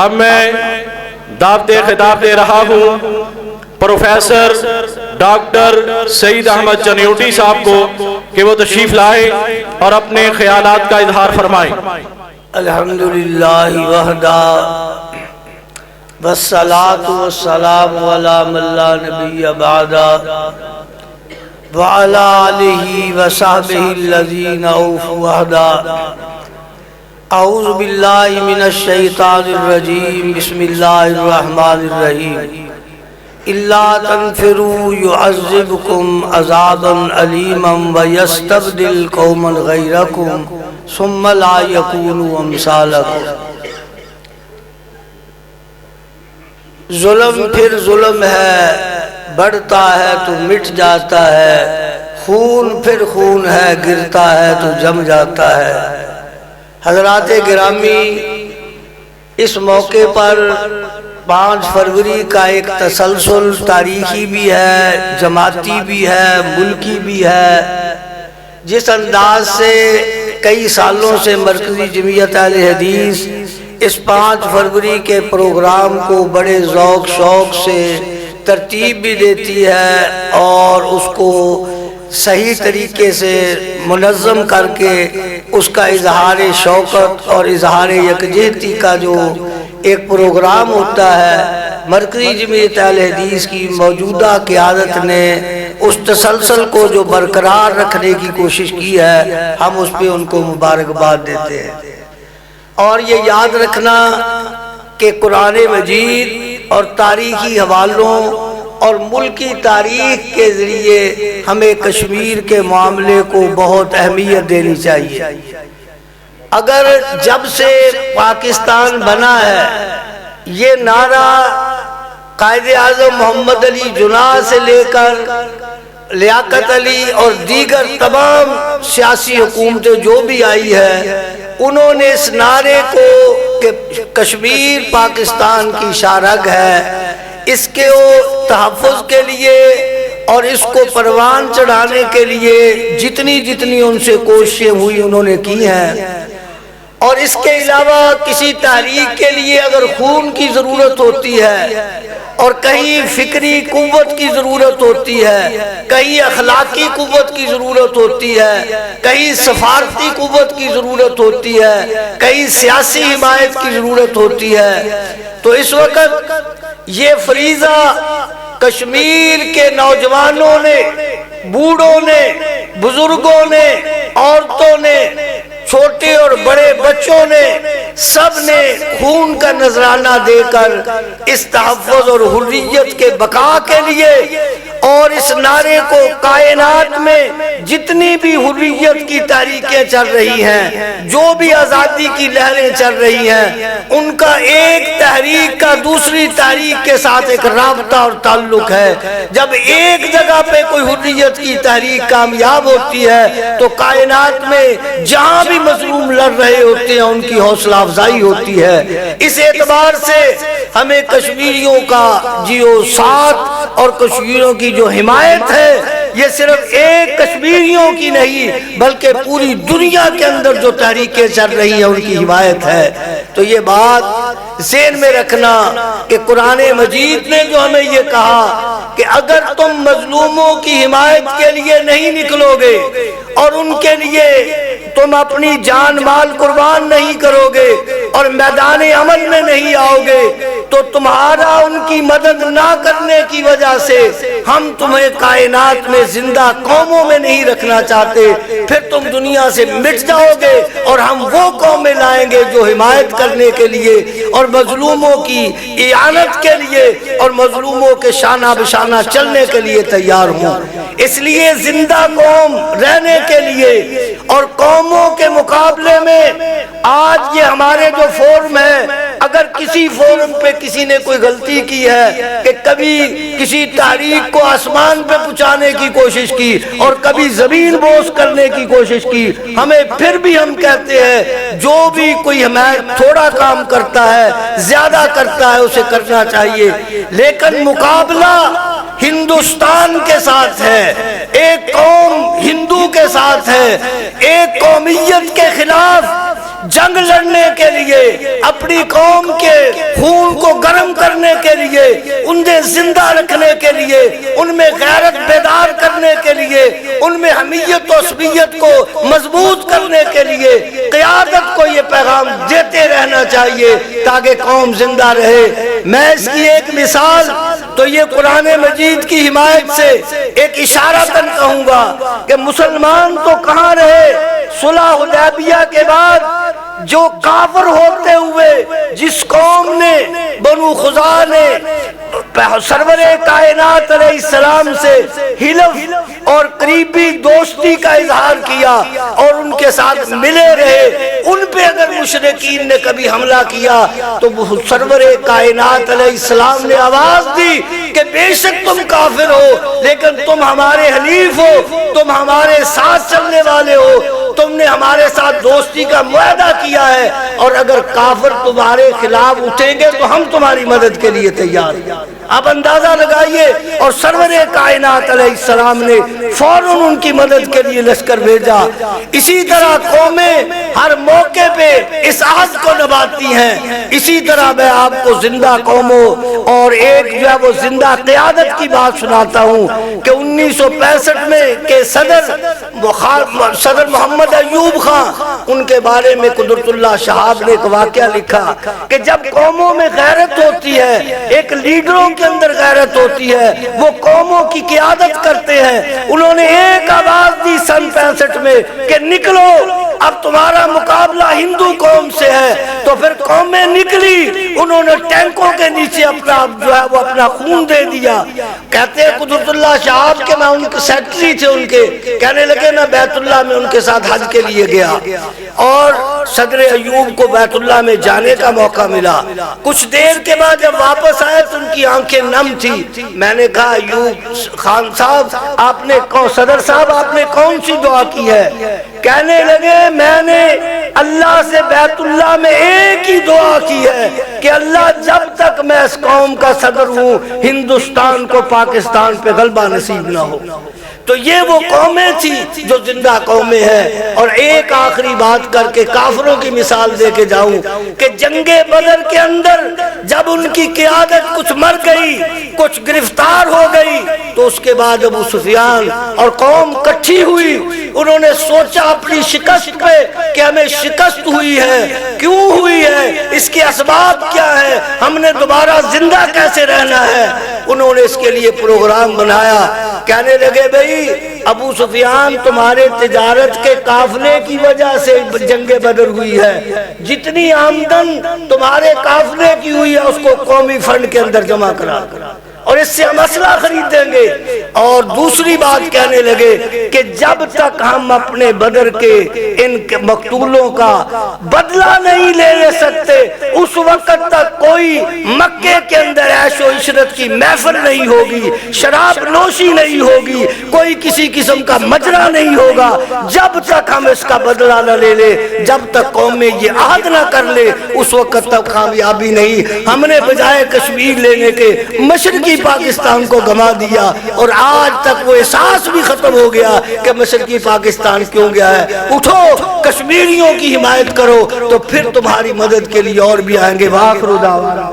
اب میں دعوت خطاب دے رہا ہوں پروفیسر ڈاکٹر سعید احمد چنیوٹی صاحب کو کہ وہ تشریف لائے اور اپنے خیالات کا اظہار فرمائیں۔ الحمدللہ وحدہ والصلاة والسلام علی من لا نبی بعدہ وعلی آلہ وصحبہ الذین اوفوا وحدہ۔ اعوذ باللہ من الشیطان الرجیم، بسم اللہ الرحمن الرحیم۔ الا تنفروا يعذبكم عذابا علیما ويستبدل قوما غیرکم ثم لا يكونوا امثالکم۔ ظلم پھر ظلم ہے، بڑھتا ہے تو مٹ جاتا ہے، خون پھر خون ہے، گرتا ہے تو جم جاتا ہے۔ حضرات گرامی، اس موقع پر 5 فروری کا ایک تسلسل تاریخی بھی ہے، جماعتی بھی ہے، ملکی بھی ہے۔ جس انداز سے کئی سالوں سے مرکزی جمعیت اہل حدیث اس 5 فروری کے پروگرام کو بڑے ذوق شوق سے ترتیب بھی دیتی ہے اور اس کو صحیح طریقے سے منظم کر کے اس کا اظہار شوقت اور اظہار یکجہتی کا جو ایک پروگرام ہوتا ہے، مرکزی جمعیت اہل حدیث کی موجودہ قیادت نے اس تسلسل کو جو برقرار رکھنے کی کوشش کی ہے، ہم اس پہ ان کو مبارکباد دیتے ہیں۔ اور یہ یاد رکھنا کہ قرآن مجید اور تاریخی حوالوں اور ملکی تاریخ کے ذریعے ہمیں کشمیر کے معاملے کو بہت اہمیت دینی چاہیے۔ اگر جب سے پاکستان بنا ہے، یہ نعرہ قائد اعظم محمد علی جناح سے لے کر لیاقت علی اور دیگر تمام سیاسی حکومتیں جو بھی آئی ہے، انہوں نے اس نعرے کو کہ کشمیر پاکستان کی شارگ ہے، اس کے تحفظ کے لیے اور اس کو پروان چڑھانے کے لیے جتنی ان سے کوششیں ہوئی انہوں نے کی ہیں۔ اور اس کے علاوہ کسی تحریک کے لیے اگر خون کی ضرورت ہوتی ہے اور کہیں فکری قوت کی ضرورت ہوتی ہے، کہیں اخلاقی قوت کی ضرورت ہوتی ہے، کہیں سفارتی قوت کی ضرورت ہوتی ہے، کہیں سیاسی حمایت کی ضرورت ہوتی ہے، تو اس وقت یہ فریضہ کشمیر کے نوجوانوں نے، بوڑھوں نے، بزرگوں نے، عورتوں نے، چھوٹے اور بڑے بچوں نے، سب نے خون کا نذرانہ دے کر اس تحفظ اور حریت کے بقا کے لیے اور اس نعرے کو کائنات میں جتنی بھی حریت کی تحریکیں چل رہی ہیں، جو بھی آزادی کی لہریں چل رہی ہیں، ان کا ایک تحریک کا دوسری تحریک کے ساتھ ایک رابطہ اور تعلق ہے۔ جب ایک جگہ پہ کوئی حریت کی تحریک کامیاب ہوتی ہے تو کائنات میں جہاں بھی مظلوم لڑ رہے ہوتے ہیں ان کی حوصلہ افزائی ہوتی ہے۔ اس اعتبار سے ہمیں کشمیریوں کا جیو ساتھ اور کشمیریوں کی جو حمایت ہے، یہ صرف ایک کشمیریوں کی نہیں بلکہ پوری دنیا کے اندر جو تحریکیں چل رہی ہیں ان کی حمایت ہے۔ تو یہ بات ذہن میں رکھنا کہ قرآن مجید نے جو ہمیں یہ کہا کہ اگر تم مظلوموں کی حمایت کے لیے نہیں نکلو گے اور ان کے لیے تم اپنی جان مال قربان نہیں کرو گے اور میدان عمل میں نہیں آؤ گے تو تمہارا ان کی مدد نہ کرنے کی وجہ سے ہم تمہیں کائنات میں زندہ قوموں میں نہیں رکھنا چاہتے، پھر تم دنیا سے مٹ جاؤ گے اور ہم وہ قومیں لائیں گے جو حمایت کرنے کے لیے اور مظلوموں کی اعانت کے لیے اور مظلوموں کے شانہ بشانہ چلنے کے لیے تیار ہوں۔ اس لیے زندہ قوم رہنے کے لیے اور قوموں کے مقابلے میں آج یہ ہمارے جو فورم ہے، اگر کسی فورم پہ کسی نے کوئی غلطی کی ہے کہ کبھی کسی تحریک کو آسمان پہ پہنچانے کی کوشش کی اور کبھی زمین بوس کرنے کی کوشش کی، ہمیں پھر بھی ہم کہتے ہیں جو بھی کوئی ہمیں تھوڑا کام کرتا ہے، زیادہ کرتا ہے، اسے کرنا چاہیے، لیکن مقابلہ ہندوستان کے ساتھ ہے، ایک قوم ہندو کے ساتھ ہے، ایک قومیت کے خلاف جنگ لڑنے کے لیے، اپنی قوم کے خون کو گرم کرنے کے لیے، انہیں زندہ رکھنے کے لیے، ان میں غیرت بیدار کرنے کے لیے، ان میں حمیت و عصبیت کو مضبوط کرنے کے لیے قیادت کو یہ پیغام دیتے رہنا چاہیے تاکہ قوم زندہ رہے۔ میں اس کی ایک مثال تو یہ قرآن مجید کی حمایت سے ایک اشارتاً کہوں گا کہ مسلمان تو کہاں رہے، صلح حدیبیہ کے بعد جو کافر ہوتے ہوئے جس قوم نے بنو خزاعہ نے سرور کائنات علیہ السلام سے حلف اور قریبی دوستی کا اظہار کیا اور ان کے ساتھ ملے رہے، ان پہ اگر مشرکین نے کبھی حملہ کیا تو سرور کائنات علیہ السلام نے آواز دی کہ بے شک تم کافر ہو لیکن تم ہمارے حلیف ہو، تم ہمارے ساتھ چلنے والے ہو، تم نے ہمارے ساتھ دوستی کا معاہدہ کیا ہے، اور اگر کافر تمہارے خلاف اٹھیں گے تو ہم تمہاری مدد کے لیے تیار ہیں۔ آپ اندازہ لگائیے، اور سرور کائنات علیہ السلام نے فوراً ان کی مدد کے لیے لشکر بھیجا۔ اسی طرح قومیں ہر موقع پہ اس عہد کو نبھاتی ہیں۔ اسی طرح میں آپ کو زندہ قوموں اور ایک جو ہے وہ زندہ قیادت کی بات سناتا ہوں کہ 1965 میں کے صدر محمد ایوب خان، ان کے بارے میں قدرت اللہ شہاب نے ایک واقعہ لکھا کہ جب قوموں میں غیرت ہوتی ہے، ایک لیڈروں کے اندر غیرت ہوتی ہے، وہ قوموں کی قیادت کرتے ہیں۔ انہوں نے ایک آواز دی سن 65 میں کہ نکلو، اب تمہارا مقابلہ ہندو قوم سے ہے۔ تو پھر قومیں نکلی، انہوں نے ٹینکوں کے نیچے اپنا جو ہے وہ اپنا خون دے دیا۔ کہتے ہیں قدرت اللہ شہاب کہ میں ان کے سیکٹری تھے، ان کے کہنے لگے میں بیت اللہ میں ان کے ساتھ حج کے لیے گیا اور صدر ایوب کو بیت اللہ میں جانے کا موقع ملا۔ کچھ دیر کے بعد جب واپس آئے تو ان کی آنکھیں نم تھی۔ میں نے کہا ایوب خان صاحب آپ نے صدر صاحب آپ نے کون سی دعا کی ہے؟ کہنے لگے میں نے اللہ سے بیت اللہ میں ایک ہی دعا کی ہے کہ اللہ جب تک میں اس قوم کا صدر ہوں ہندوستان کو پاکستان پہ غلبہ نصیب نہ ہو۔ تو یہ وہ قومیں تھی جو زندہ قومیں ہیں۔ اور ایک آخری بات کر کے کافروں کی مثال دے کے جاؤں کہ جنگ بدر کے اندر جب ان کی قیادت کچھ مر گئی، کچھ گرفتار ہو گئی، تو اس کے بعد ابو سفیان اور قوم کٹھی ہوئی، انہوں نے سوچا اپنی شکست پہ کہ ہمیں شکست ہوئی ہے، کیوں ہوئی ہے، اس کے اسباب کیا ہے، ہم نے دوبارہ زندہ کیسے رہنا ہے۔ انہوں نے اس کے لیے پروگرام بنایا۔ کہنے لگے بھئی ابو سفیان تمہارے تجارت کے قافلے کی وجہ سے جنگ بدر ہوئی ہے، جتنی آمدن تمہارے قافلے کی ہوئی ہے اس کو قومی فنڈ کے اندر جمع کرا اور اس سے ہم اسلحہ خرید دیں گے۔ اور دوسری بات کہنے لگے کہ جب تک ہم اپنے بدر کے ان مقتولوں کا بدلہ نہیں لے سکتے اس وقت تک کوئی مکے کے اندر عیش و عشرت کی محفل نہیں ہوگی، شراب نوشی نہیں ہوگی، کوئی کسی قسم کا مجرا نہیں ہوگا جب تک ہم اس کا بدلہ نہ لے لے، جب تک قوم میں یہ عہد نہ کر لے اس وقت تک کامیابی نہیں۔ ہم نے بجائے کشمیر لینے کے مشرقی پاکستان کو گما دیا اور آج تک وہ احساس بھی ختم ہو گیا کہ مشرقی پاکستان کیوں گیا ہے۔ اٹھو کشمیریوں کی حمایت کرو تو پھر تمہاری مدد کے لیے اور بھی آئیں گے۔ وآخر دعوانا